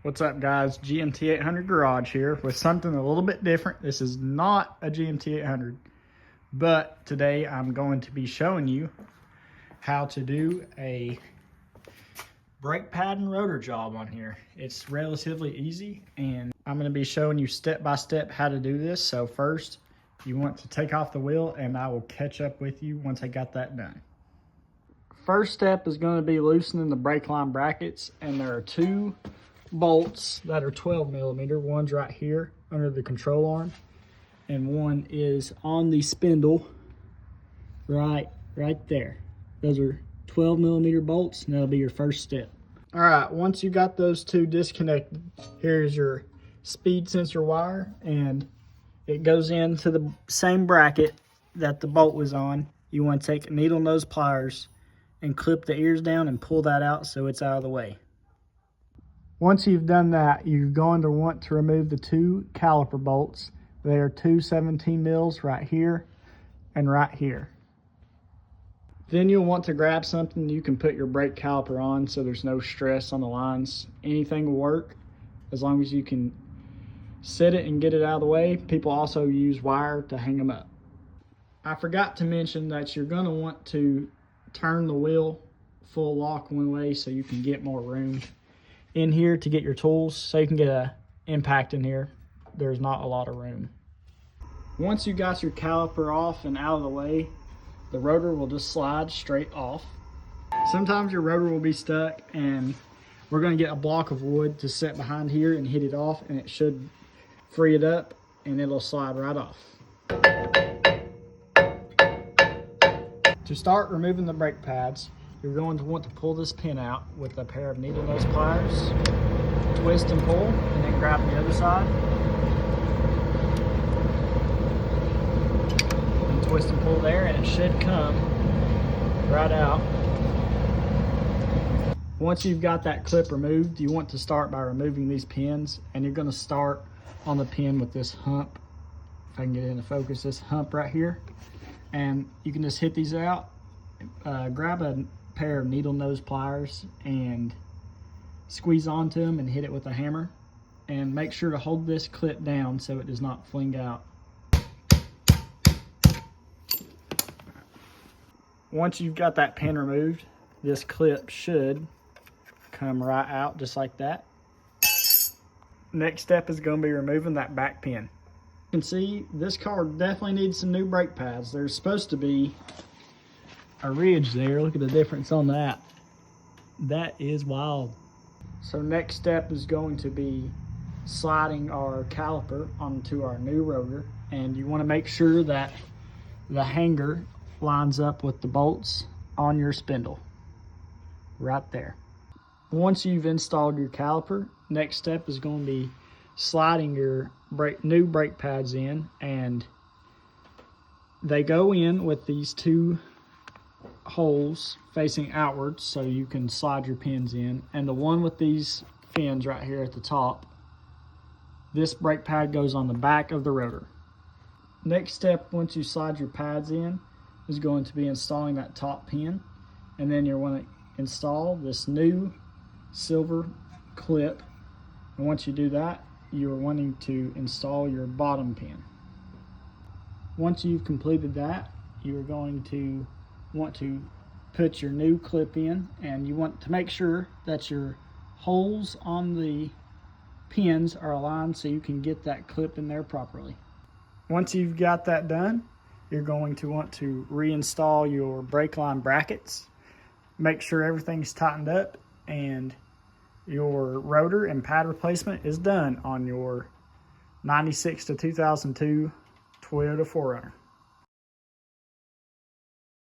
What's up, guys? GMT 800 Garage here with something a little bit different. This is not a GMT 800, but today I'm going to be showing you how to do a brake pad and rotor job on here. It's relatively easy, and I'm going to be showing you step by step how to do this. So first, you want to take off the wheel, and I will catch up with you once I got that done. First step is going to be loosening the brake line brackets, and there are two bolts that are 12 millimeter. One's right here under the control arm, and one is on the spindle right there. Those are 12 millimeter bolts, and that'll be your first step. All right, once you got those two disconnected, here's your speed sensor wire, and it goes into the same bracket that the bolt was on. You want to take needle nose pliers and clip the ears down and pull that out so it's out of the way. Once you've done that, you're going to want to remove the two caliper bolts. They are two 17 mils right here and right here. Then you'll want to grab something you can put your brake caliper on so there's no stress on the lines. Anything will work as long as you can set it and get it out of the way. People also use wire to hang them up. I forgot to mention that you're going to want to turn the wheel full lock one way so you can get more room in here to get your tools, so you can get a impact in here. There's not a lot of room. Once you got your caliper off and out of the way, the rotor will just slide straight off. Sometimes your rotor will be stuck, and we're going to get a block of wood to set behind here and hit it off, and it should free it up and it'll slide right off. To start removing the brake pads, you're going to want to pull this pin out with a pair of needle nose pliers, twist and pull, and then grab the other side, and twist and pull there, and it should come right out. Once you've got that clip removed, you want to start by removing these pins, and you're going to start on the pin with this hump. If I can get it into focus, this hump right here, and you can just hit these out. Grab a pair of needle nose pliers and squeeze onto them and hit it with a hammer, and make sure to hold this clip down so it does not fling out. Once you've got that pin removed, this clip should come right out just like that. Next step is going to be removing that back pin. You can see this car definitely needs some new brake pads. There's supposed to be a ridge there. Look at the difference on that. That is wild. So next step is going to be sliding our caliper onto our new rotor, and you want to make sure that the hanger lines up with the bolts on your spindle right there. Once you've installed your caliper, next step is going to be sliding your new brake pads in, and they go in with these two holes facing outwards so you can slide your pins in, and the one with these fins right here at the top, this brake pad goes on the back of the rotor. Next step, once you slide your pads in, is going to be installing that top pin, and then you want to install this new silver clip, and once you do that, you're wanting to install your bottom pin. Once you've completed that, you're going to want to put your new clip in, and you want to make sure that your holes on the pins are aligned so you can get that clip in there properly. Once you've got that done, you're going to want to reinstall your brake line brackets. Make sure everything's tightened up and your rotor and pad replacement is done on your 96 to 2002 Toyota 4Runner.